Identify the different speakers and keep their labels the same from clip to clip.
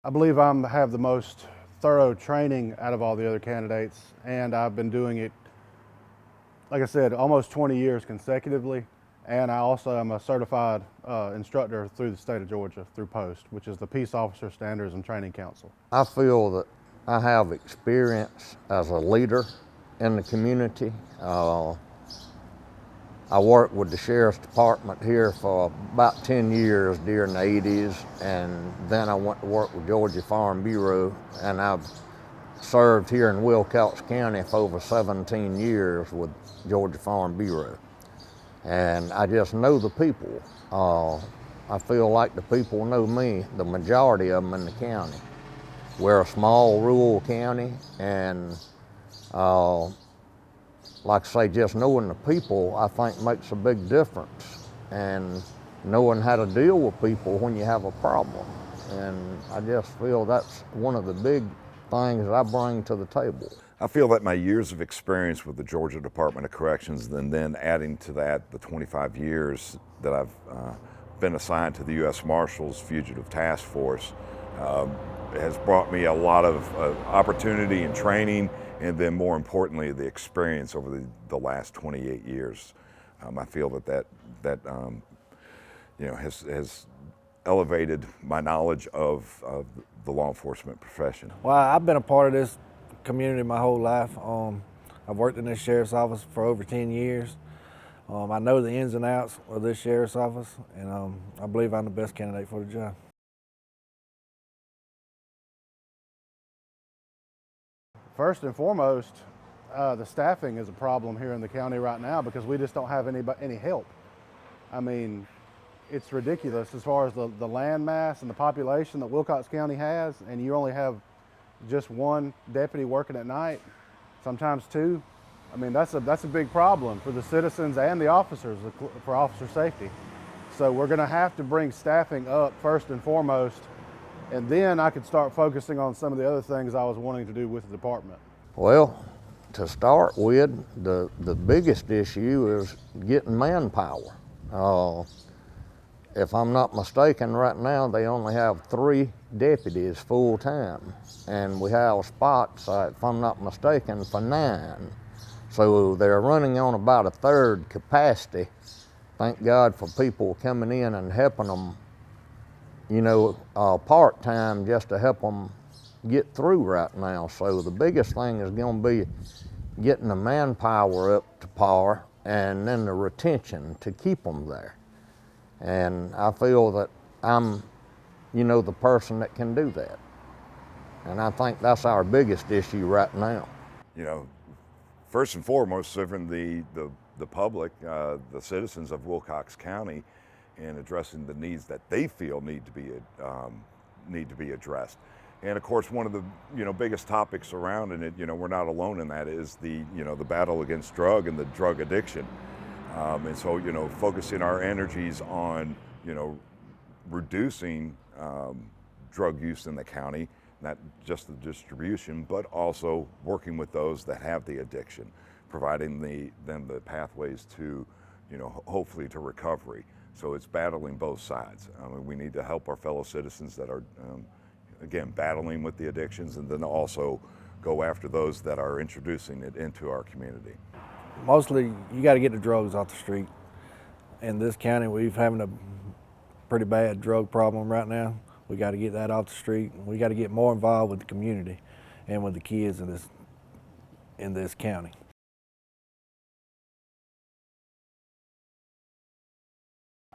Speaker 1: I believe have the most thorough training out of all the other candidates, and I've been doing it, like I said, almost 20 years consecutively. And I also am a certified instructor through the state of Georgia, through POST, which is the Peace Officer Standards and Training Council.
Speaker 2: I feel that I have experience as a leader in the community. I worked with the Sheriff's Department here for about 10 years during the 80s, and then I went to work with Georgia Farm Bureau, and I've served here in Wilcox County for over 17 years with Georgia Farm Bureau. And I just know the people. I feel like the people know me, the majority of them in the county. We're a small rural county, and like I say, just knowing the people, I think makes a big difference. And knowing how to deal with people when you have a problem. And I just feel that's one of the big things that I bring to the table.
Speaker 3: I feel that my years of experience with the Georgia Department of Corrections, and then adding to that the 25 years that I've been assigned to the U.S. Marshals Fugitive Task Force, has brought me a lot of opportunity and training, and then more importantly, the experience over the last 28 years. I feel that has elevated my knowledge of the law enforcement profession.
Speaker 4: Well, I've been a part of this community my whole life. I've worked in this sheriff's office for over 10 years. I know the ins and outs of this sheriff's office, and I believe I'm the best candidate for the job.
Speaker 1: First and foremost, the staffing is a problem here in the county right now because we just don't have any help. I mean, it's ridiculous as far as the land mass and the population that Wilcox County has, and you only have just one deputy working at night, sometimes two. I mean, that's a big problem for the citizens and the officers, for officer safety. So we're gonna have to bring staffing up first and foremost, and then I could start focusing on some of the other things I was wanting to do with the department.
Speaker 2: Well, to start with, the biggest issue is getting manpower. If I'm not mistaken, right now they only have 3 deputies full-time, and we have spots, if I'm not mistaken, for 9. So they're running on about a third capacity. Thank God for people coming in and helping them, part-time, just to help them get through right now. So the biggest thing is going to be getting the manpower up to par, and then the retention to keep them there. And I feel that I'm, the person that can do that. And I think that's our biggest issue right now.
Speaker 3: First and foremost, serving the public, the citizens of Wilcox County, and addressing the needs that they feel need to be addressed. And of course, one of the biggest topics surrounding it, we're not alone in that, is the battle against drug and the drug addiction. And so, focusing our energies on, reducing drug use in the county, not just the distribution, but also working with those that have the addiction, providing them the pathways to, hopefully to recovery. So it's battling both sides. We need to help our fellow citizens that are, again, battling with the addictions, and then also go after those that are introducing it into our community.
Speaker 4: Mostly, you got to get the drugs off the street. In this county, we're having a pretty bad drug problem right now. We got to get that off the street. We got to get more involved with the community and with the kids in this county.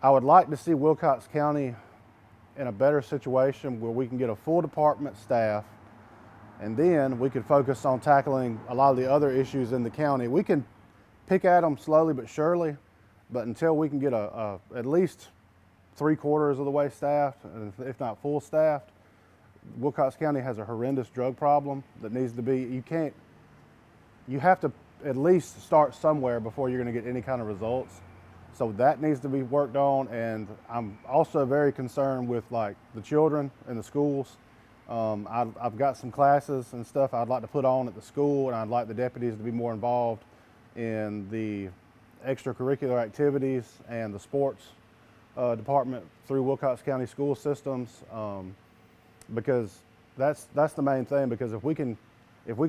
Speaker 1: I would like to see Wilcox County in a better situation where we can get a full department staff, and then we could focus on tackling a lot of the other issues in the county. We can pick at them slowly but surely, but until we can get at least 3/4 of the way staffed, if not full staffed, Wilcox County has a horrendous drug problem that needs to be, you have to at least start somewhere before you're going to get any kind of results. So that needs to be worked on, and I'm also very concerned with like the children in the schools. I've got some classes and stuff I'd like to put on at the school, and I'd like the deputies to be more involved in the extracurricular activities and the sports department through Wilcox County school systems. because that's the main thing. Because if we can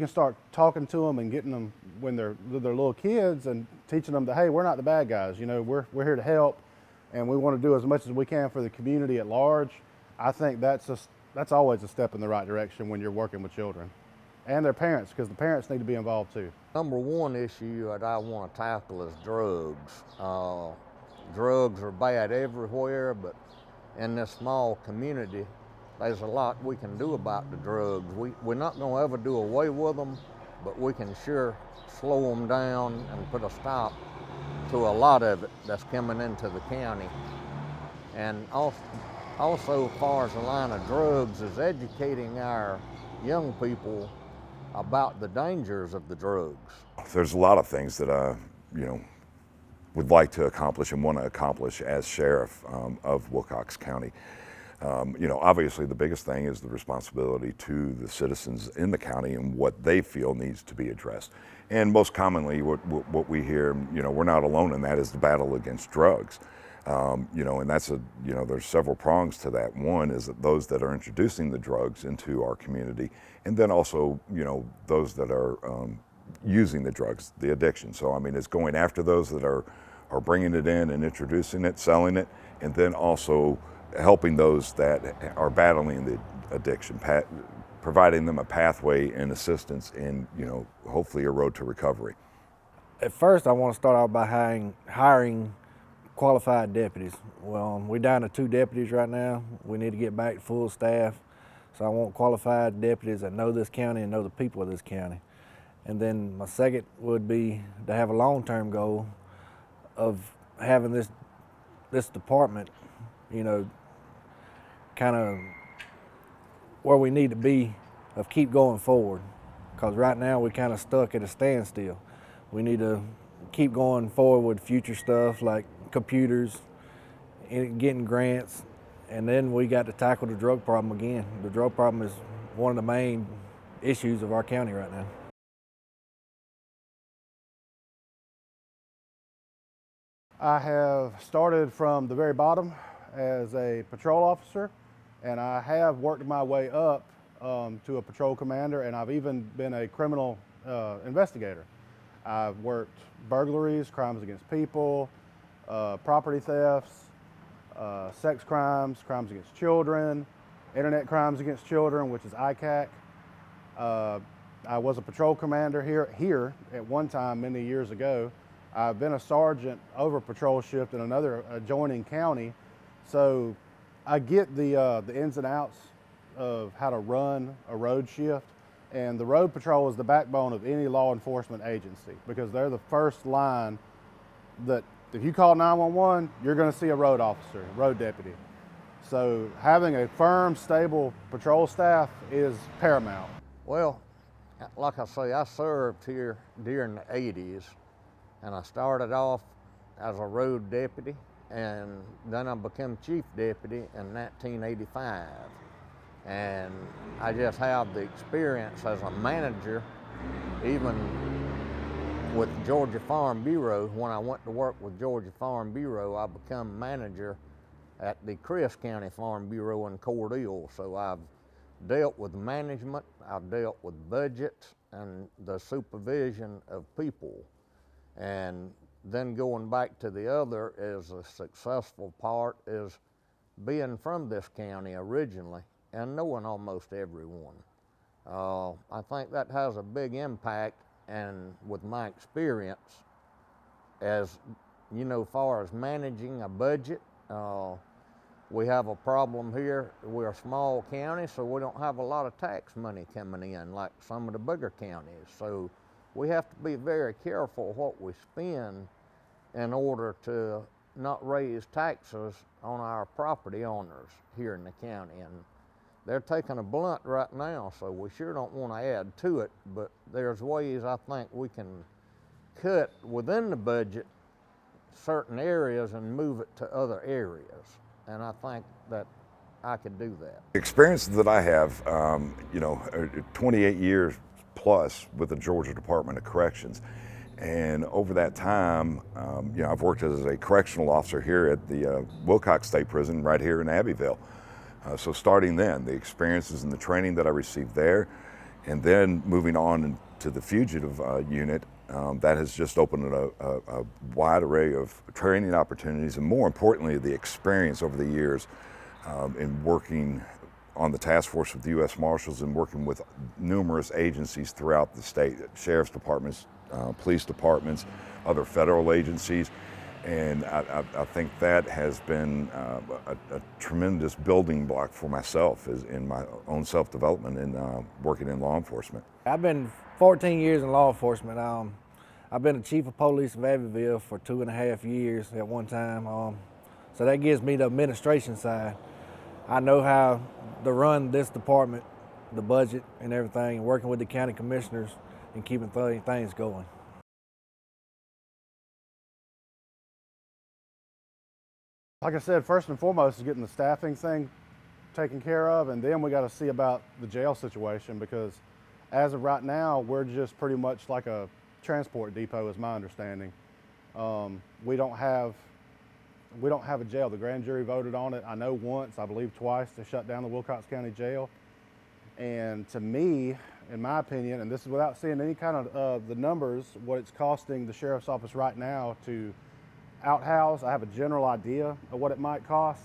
Speaker 1: start talking to them and getting them when they're little kids and teaching them that, hey, we're not the bad guys, you know, we're here to help, and we want to do as much as we can for the community at large. I think that's always a step in the right direction when you're working with children and their parents, because the parents need to be involved too.
Speaker 2: Number one issue that I want to tackle is drugs. Drugs are bad everywhere, but in this small community, there's a lot we can do about the drugs. We're not going to ever do away with them, but we can sure slow them down and put a stop to a lot of it that's coming into the county. And also, as far as the line of drugs, is educating our young people about the dangers of the drugs.
Speaker 3: There's a lot of things that would like to accomplish and want to accomplish as sheriff of Wilcox County. Obviously the biggest thing is the responsibility to the citizens in the county and what they feel needs to be addressed. And most commonly what we hear, we're not alone in that, is the battle against drugs. And that's there's several prongs to that. One is that those that are introducing the drugs into our community, and then also, those that are using the drugs, the addiction. So, I mean, it's going after those that are bringing it in and introducing it, selling it, and then also helping those that are battling the addiction, providing them a pathway and assistance in, hopefully a road to recovery.
Speaker 4: At first, I want to start out by hiring qualified deputies. Well, we're down to 2 deputies right now. We need to get back to full staff. So I want qualified deputies that know this county and know the people of this county. And then my second would be to have a long-term goal of having this department, kind of where we need to be, of keep going forward. Because right now we're kind of stuck at a standstill. We need to keep going forward with future stuff like computers, getting grants, and then we got to tackle the drug problem again. The drug problem is one of the main issues of our county right now.
Speaker 1: I have started from the very bottom as a patrol officer, and I have worked my way up to a patrol commander, and I've even been a criminal investigator. I've worked burglaries, crimes against people, property thefts, sex crimes, crimes against children, internet crimes against children, which is ICAC. I was a patrol commander here at one time many years ago. I've been a sergeant over patrol shift in another adjoining county, so I get the ins and outs of how to run a road shift. And the road patrol is the backbone of any law enforcement agency, because they're the first line that if you call 911, you're going to see a road officer, road deputy. So having a firm, stable patrol staff is paramount.
Speaker 2: Well, like I say, I served here during the 80s, and I started off as a road deputy, and then I became chief deputy in 1985. And I just have the experience as a manager, even with Georgia Farm Bureau. When I went to work with Georgia Farm Bureau, I became manager at the Chris County Farm Bureau in Cordele. So I've dealt with management, I've dealt with budgets and the supervision of people. And then going back to the other is a successful part is being from this county originally and knowing almost everyone. I think that has a big impact, and with my experience, as far as managing a budget, we have a problem here. We're a small county, so we don't have a lot of tax money coming in like some of the bigger counties. So we have to be very careful what we spend in order to not raise taxes on our property owners here in the county. And they're taking a blunt right now, so we sure don't want to add to it, but there's ways I think we can cut within the budget certain areas and move it to other areas. And I think that I could do that.
Speaker 3: The experience that I have, 28 years plus with the Georgia Department of Corrections. And over that time, I've worked as a correctional officer here at the Wilcox State Prison right here in Abbeville. So starting then, the experiences and the training that I received there, and then moving on to the fugitive unit, that has just opened a wide array of training opportunities, and more importantly, the experience over the years in working on the task force with the U.S. Marshals and working with numerous agencies throughout the state, sheriff's departments, police departments, other federal agencies. And I think that has been a tremendous building block for myself in my own self-development and working in law enforcement.
Speaker 4: I've been 14 years in law enforcement. I've been the chief of police of Abbeville for 2.5 years at one time. So that gives me the administration side. I know how to run this department, the budget and everything, and working with the county commissioners and keeping things going.
Speaker 1: Like I said, first and foremost is getting the staffing thing taken care of, and then we got to see about the jail situation, because as of right now, we're just pretty much like a transport depot, is my understanding. We don't have a jail. The grand jury voted on it, I know once, I believe twice, to shut down the Wilcox County Jail. And to me, in my opinion, and this is without seeing any kind of the numbers, what it's costing the sheriff's office right now to outhouse, I have a general idea of what it might cost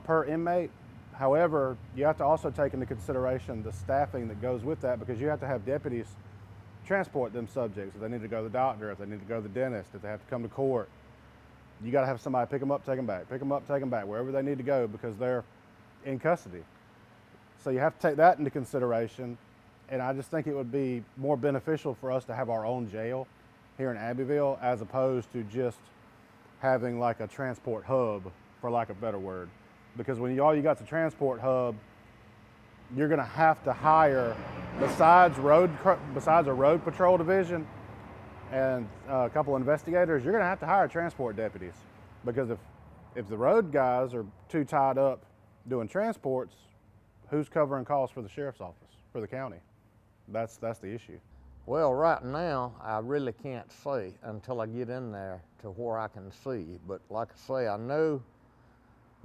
Speaker 1: per inmate. However, you have to also take into consideration the staffing that goes with that, because you have to have deputies transport them subjects. If they need to go to the doctor, if they need to go to the dentist, if they have to come to court, you got to have somebody pick them up, take them back, pick them up, take them back, wherever they need to go, because they're in custody. So you have to take that into consideration, and I just think it would be more beneficial for us to have our own jail here in Abbeville, as opposed to just having like a transport hub, for lack of a better word. Because when all you got's a transport hub, you're going to have to hire, besides a road patrol division and a couple investigators, you're going to have to hire transport deputies. Because if the road guys are too tied up doing transports, who's covering costs for the sheriff's office, for the county? That's the issue.
Speaker 2: Well, right now, I really can't say until I get in there to where I can see. But like I say, I know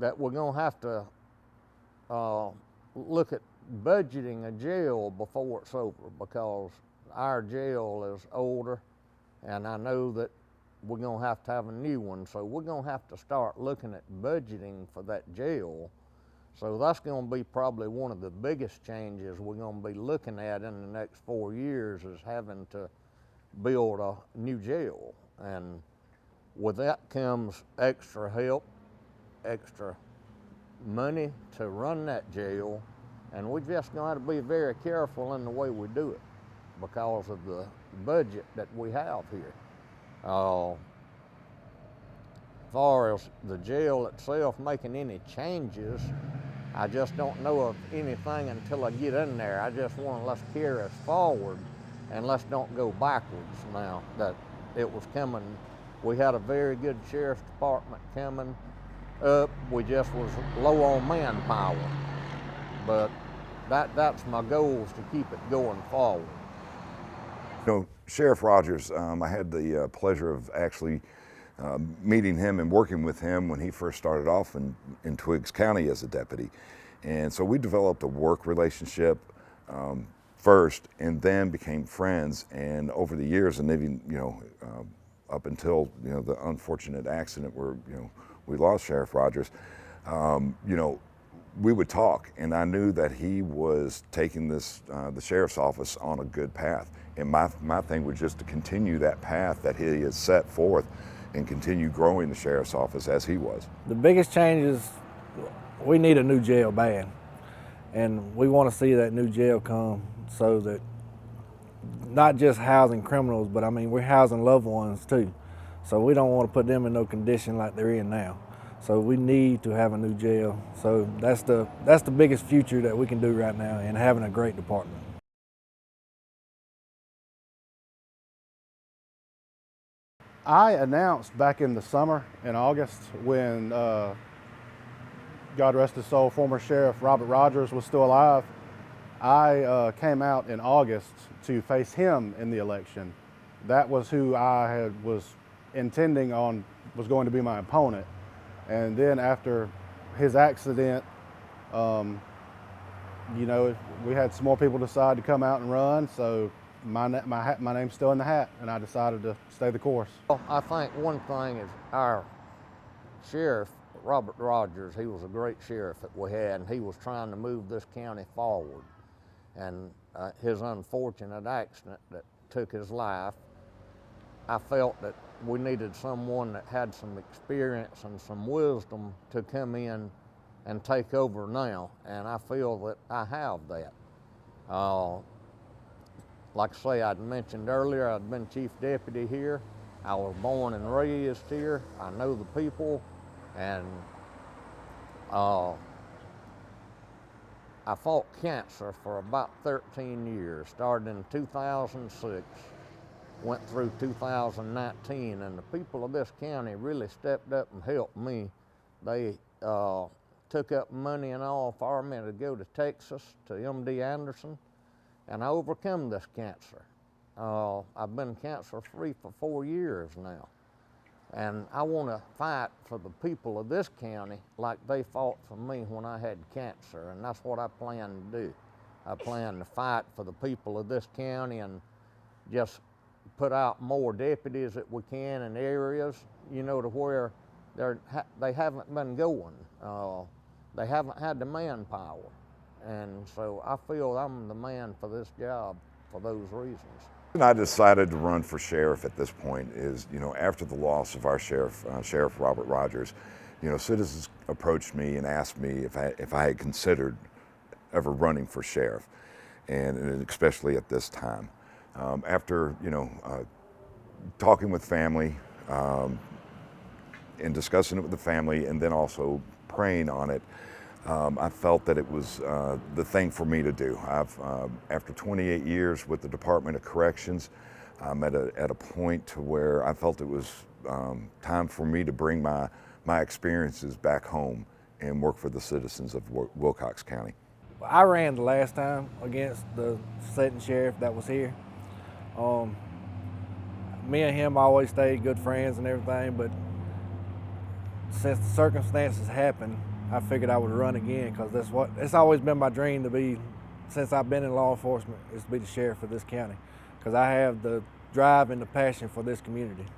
Speaker 2: that we're gonna have to look at budgeting a jail before it's over, because our jail is older, and I know that we're gonna have to have a new one. So we're gonna have to start looking at budgeting for that jail. So that's going to be probably one of the biggest changes we're going to be looking at in the next 4 years, is having to build a new jail. And with that comes extra help, extra money to run that jail, and we're just going to have to be very careful in the way we do it because of the budget that we have here. As far as the jail itself making any changes, I just don't know of anything until I get in there. I just want to let's carry us forward, and let's don't go backwards now that it was coming. We had a very good sheriff's department coming up. We just was low on manpower. But that's my goal, is to keep it going forward.
Speaker 3: You know, Sheriff Rodgers, I had the pleasure of actually meeting him and working with him when he first started off in Wilcox County as a deputy. And so we developed a work relationship first, and then became friends. And over the years, and even, up until, the unfortunate accident where, we lost Sheriff Rodgers, we would talk, and I knew that he was taking this, the sheriff's office, on a good path. And my thing was just to continue that path that he has set forth, and continue growing the sheriff's office as he was.
Speaker 4: The biggest change is we need a new jail bad, and we want to see that new jail come, so that not just housing criminals, but I mean, we're housing loved ones too. So we don't want to put them in no condition like they're in now. So we need to have a new jail. So that's the biggest future that we can do right now, and having a great department.
Speaker 1: I announced back in the summer, in August, when God rest his soul, former Sheriff Robert Rodgers was still alive. I came out in August to face him in the election. That was who I was intending on was going to be my opponent. And then after his accident, You know, we had some more people decide to come out and run, so my name's still in the hat, and I decided to stay the course.
Speaker 2: Well, I think one thing is our sheriff, Robert Rodgers, he was a great sheriff that we had, and he was trying to move this county forward. And his unfortunate accident that took his life, I felt that we needed someone that had some experience and some wisdom to come in and take over now, and I feel that I have that. Like I say, I'd mentioned earlier, I'd been chief deputy here. I was born and raised here. I know the people, and I fought cancer for about 13 years, started in 2006, went through 2019, and the people of this county really stepped up and helped me. They took up money and all for me to go to Texas, to MD Anderson, and I overcome this cancer. I've been cancer-free for 4 years now. And I want to fight for the people of this county like they fought for me when I had cancer, and that's what I plan to do. I plan to fight for the people of this county and just put out more deputies that we can in areas, you know, to where they haven't been going. They haven't had the manpower. And so I feel I'm the man for this job for those reasons.
Speaker 3: And I decided to run for sheriff at this point is, you know, after the loss of our sheriff, Sheriff Robert Rodgers, you know, citizens approached me and asked me if I had considered ever running for sheriff, and especially at this time. After, you know, talking with family and discussing it with the family, and then also praying on it, I felt that it was the thing for me to do. After 28 years with the Department of Corrections, I'm at a point to where I felt it was time for me to bring my experiences back home and work for the citizens of Wilcox County.
Speaker 4: I ran the last time against the sitting sheriff that was here. Me and him always stayed good friends and everything, but since the circumstances happened, I figured I would run again, because it's always been my dream to be, since I've been in law enforcement, is to be the sheriff of this county, because I have the drive and the passion for this community.